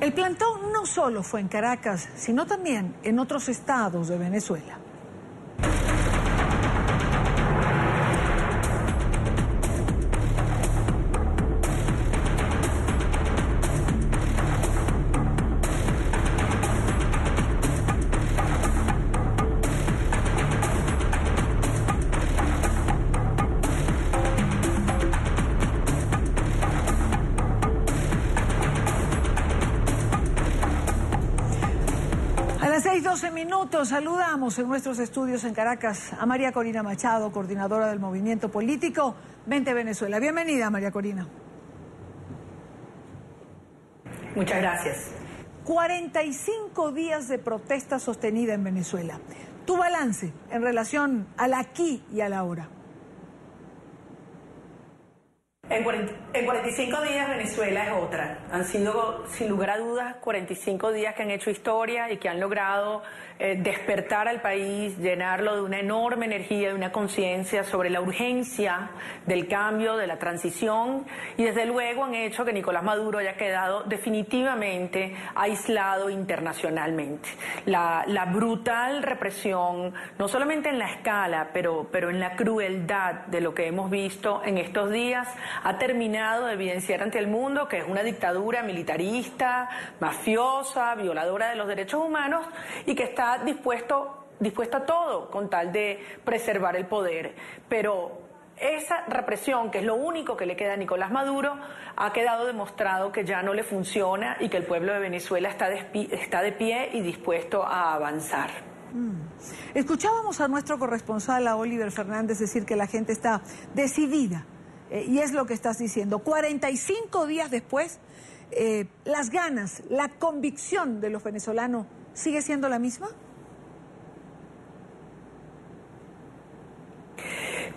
El plantón no solo fue en Caracas, sino también en otros estados de Venezuela. A las 6:12 minutos saludamos en nuestros estudios en Caracas a María Corina Machado, coordinadora del movimiento político Vente Venezuela. Bienvenida, María Corina. Muchas gracias. 45 días de protesta sostenida en Venezuela. Tu balance en relación al aquí y a la ahora. En 45 días Venezuela es otra. Han sido, sin lugar a dudas, 45 días que han hecho historia y que han logrado despertar al país, llenarlo de una enorme energía, de una conciencia sobre la urgencia del cambio, de la transición, y desde luego han hecho que Nicolás Maduro haya quedado definitivamente aislado internacionalmente. La brutal represión, no solamente en la escala, pero en la crueldad de lo que hemos visto en estos días, ha terminado de evidenciar ante el mundo que es una dictadura militarista, mafiosa, violadora de los derechos humanos y que está dispuesta a todo con tal de preservar el poder. Pero esa represión, que es lo único que le queda a Nicolás Maduro, ha quedado demostrado que ya no le funciona y que el pueblo de Venezuela está de pie y dispuesto a avanzar. Escuchábamos a nuestro corresponsal, a Oliver Fernández, decir que la gente está decidida. Y es lo que estás diciendo. 45 días después, las ganas, la convicción de los venezolanos sigue siendo la misma.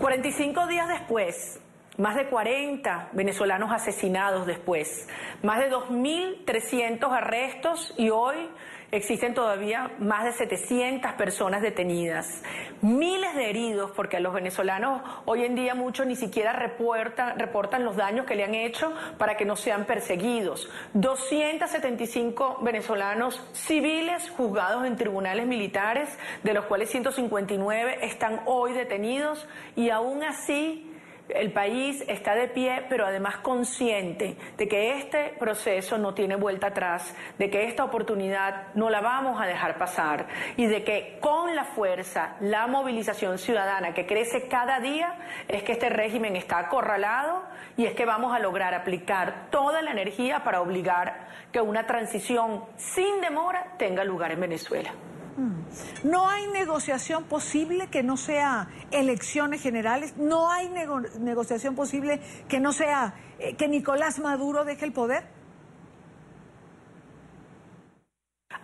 45 días después, más de 40 venezolanos asesinados después, más de 2.300 arrestos y hoy existen todavía más de 700 personas detenidas, miles de heridos, porque a los venezolanos hoy en día muchos ni siquiera reportan los daños que le han hecho para que no sean perseguidos. 275 venezolanos civiles juzgados en tribunales militares, de los cuales 159 están hoy detenidos, y aún así el país está de pie, pero además consciente de que este proceso no tiene vuelta atrás, de que esta oportunidad no la vamos a dejar pasar y de que con la fuerza, la movilización ciudadana que crece cada día, es que este régimen está acorralado y es que vamos a lograr aplicar toda la energía para obligar que una transición sin demora tenga lugar en Venezuela. ¿No hay negociación posible que no sea elecciones generales? ¿No hay negociación posible que no sea que Nicolás Maduro deje el poder?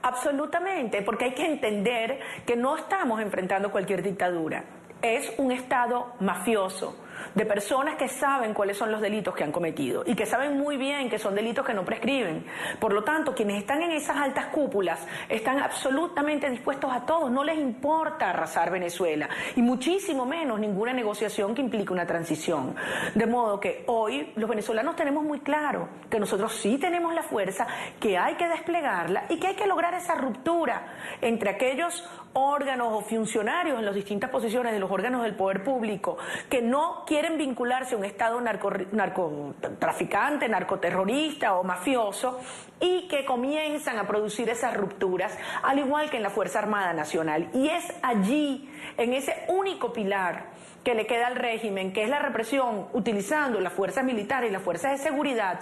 Absolutamente, porque hay que entender que no estamos enfrentando cualquier dictadura. Es un Estado mafioso, de personas que saben cuáles son los delitos que han cometido y que saben muy bien que son delitos que no prescriben. Por lo tanto, quienes están en esas altas cúpulas están absolutamente dispuestos a todo, no les importa arrasar Venezuela y muchísimo menos ninguna negociación que implique una transición. De modo que hoy los venezolanos tenemos muy claro que nosotros sí tenemos la fuerza, que hay que desplegarla y que hay que lograr esa ruptura entre aquellos órganos o funcionarios en las distintas posiciones de los órganos del poder público que no quieren vincularse a un Estado narcotraficante, narcoterrorista o mafioso, y que comienzan a producir esas rupturas, al igual que en la Fuerza Armada Nacional. Y es allí, en ese único pilar que le queda al régimen, que es la represión, utilizando las fuerzas militares y las fuerzas de seguridad,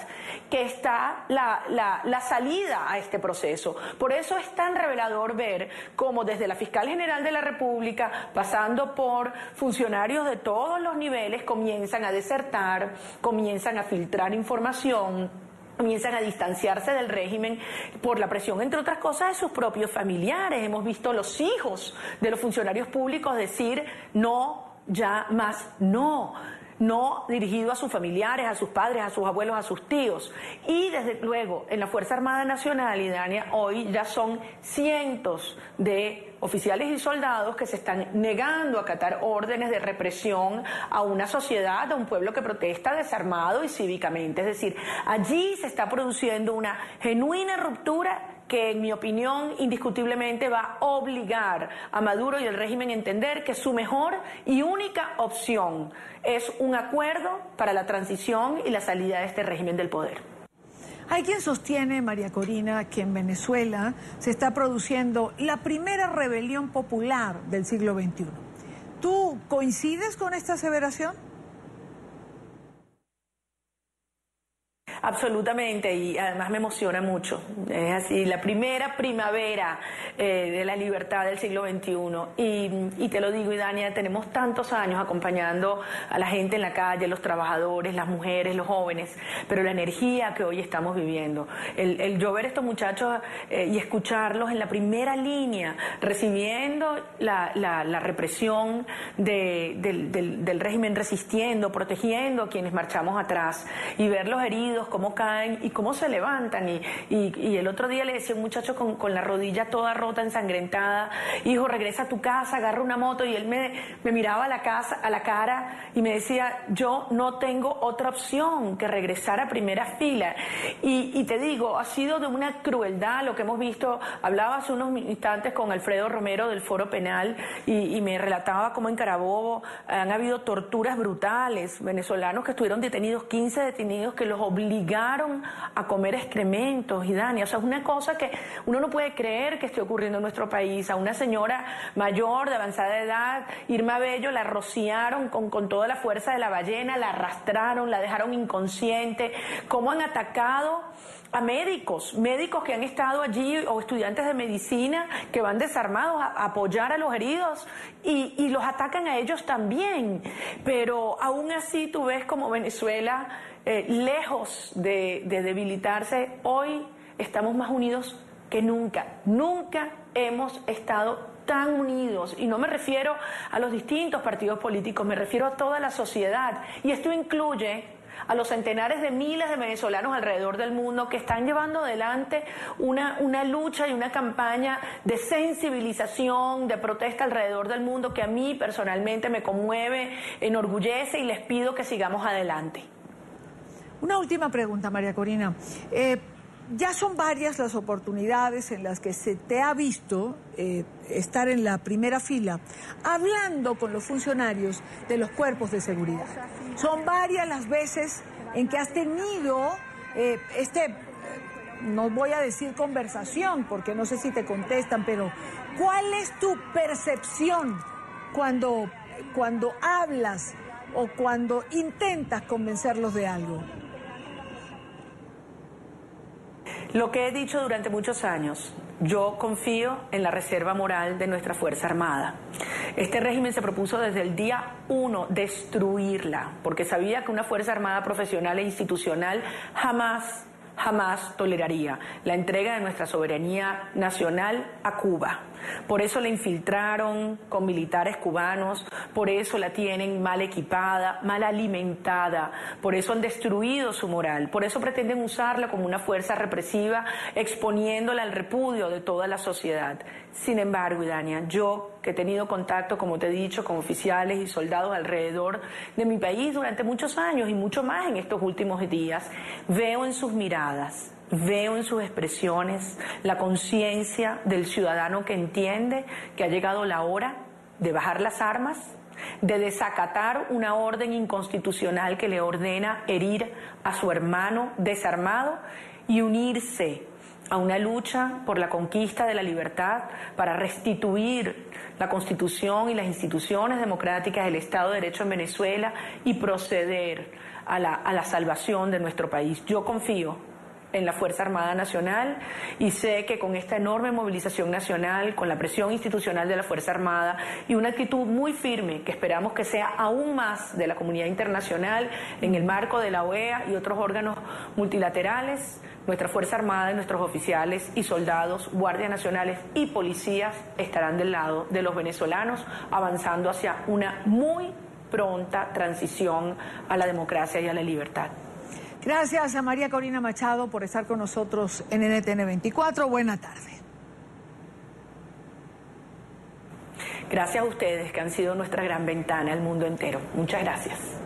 que está la salida a este proceso. Por eso es tan revelador ver cómo desde la Fiscal General de la República, pasando por funcionarios de todos los niveles, comienzan a desertar, comienzan a filtrar información, comienzan a distanciarse del régimen por la presión, entre otras cosas, de sus propios familiares. Hemos visto los hijos de los funcionarios públicos decir no, ya más no. no dirigido a sus familiares, a sus padres, a sus abuelos, a sus tíos. Y desde luego, en la Fuerza Armada Nacional, Idania, hoy ya son cientos de oficiales y soldados que se están negando a acatar órdenes de represión a una sociedad, a un pueblo que protesta desarmado y cívicamente. Es decir, allí se está produciendo una genuina ruptura que, en mi opinión, indiscutiblemente va a obligar a Maduro y el régimen a entender que su mejor y única opción es un acuerdo para la transición y la salida de este régimen del poder. Hay quien sostiene, María Corina, que en Venezuela se está produciendo la primera rebelión popular del siglo XXI. ¿Tú coincides con esta aseveración? Absolutamente, y además me emociona mucho. Es así, la primera primavera de la libertad del siglo XXI. Y te lo digo, Idania, tenemos tantos años acompañando a la gente en la calle, los trabajadores, las mujeres, los jóvenes, pero la energía que hoy estamos viviendo, el yo ver a estos muchachos y escucharlos en la primera línea, recibiendo la represión del régimen, resistiendo, protegiendo a quienes marchamos atrás, y ver los heridos, cómo caen y cómo se levantan. Y el otro día le decía a un muchacho con la rodilla toda rota, ensangrentada: hijo, regresa a tu casa, agarra una moto. Y él me miraba a la cara y me decía: yo no tengo otra opción que regresar a primera fila. Y te digo, ha sido de una crueldad lo que hemos visto. Hablaba hace unos instantes con Alfredo Romero del Foro Penal y me relataba cómo en Carabobo han habido torturas brutales, venezolanos que estuvieron detenidos, 15 detenidos que los obligaron a comer excrementos. Y Dani, o sea, es una cosa que uno no puede creer que esté ocurriendo en nuestro país. A una señora mayor de avanzada edad, Irma Bello, la rociaron con toda la fuerza de la ballena, la arrastraron, la dejaron inconsciente. Cómo han atacado a médicos que han estado allí, o estudiantes de medicina que van desarmados a apoyar a los heridos, y los atacan a ellos también. Pero aún así tú ves como Venezuela, lejos de debilitarse, hoy estamos más unidos que nunca. Nunca hemos estado tan unidos, y no me refiero a los distintos partidos políticos, me refiero a toda la sociedad, y esto incluye a los centenares de miles de venezolanos alrededor del mundo que están llevando adelante una lucha y una campaña de sensibilización, de protesta alrededor del mundo, que a mí personalmente me conmueve, enorgullece, y les pido que sigamos adelante. Una última pregunta, María Corina. Ya son varias las oportunidades en las que se te ha visto estar en la primera fila hablando con los funcionarios de los cuerpos de seguridad. Son varias las veces en que has tenido no voy a decir conversación, porque no sé si te contestan, pero ¿cuál es tu percepción cuando hablas o cuando intentas convencerlos de algo? Lo que he dicho durante muchos años: yo confío en la reserva moral de nuestra Fuerza Armada. Este régimen se propuso desde el día 1 destruirla, porque sabía que una Fuerza Armada profesional e institucional jamás toleraría la entrega de nuestra soberanía nacional a Cuba. Por eso la infiltraron con militares cubanos, por eso la tienen mal equipada, mal alimentada, por eso han destruido su moral, por eso pretenden usarla como una fuerza represiva, exponiéndola al repudio de toda la sociedad. Sin embargo, Idania, yo, que he tenido contacto, como te he dicho, con oficiales y soldados alrededor de mi país durante muchos años, y mucho más en estos últimos días, veo en sus miradas, veo en sus expresiones la conciencia del ciudadano que entiende que ha llegado la hora de bajar las armas, de desacatar una orden inconstitucional que le ordena herir a su hermano desarmado y unirse a una lucha por la conquista de la libertad, para restituir la Constitución y las instituciones democráticas del Estado de Derecho en Venezuela y proceder a la salvación de nuestro país. Yo confío en la Fuerza Armada Nacional y sé que con esta enorme movilización nacional, con la presión institucional de la Fuerza Armada y una actitud muy firme que esperamos que sea aún más de la comunidad internacional en el marco de la OEA y otros órganos multilaterales, nuestra Fuerza Armada y nuestros oficiales y soldados, guardias nacionales y policías estarán del lado de los venezolanos, avanzando hacia una muy pronta transición a la democracia y a la libertad. Gracias a María Corina Machado por estar con nosotros en NTN 24. Buena tarde. Gracias a ustedes, que han sido nuestra gran ventana al mundo entero. Muchas gracias.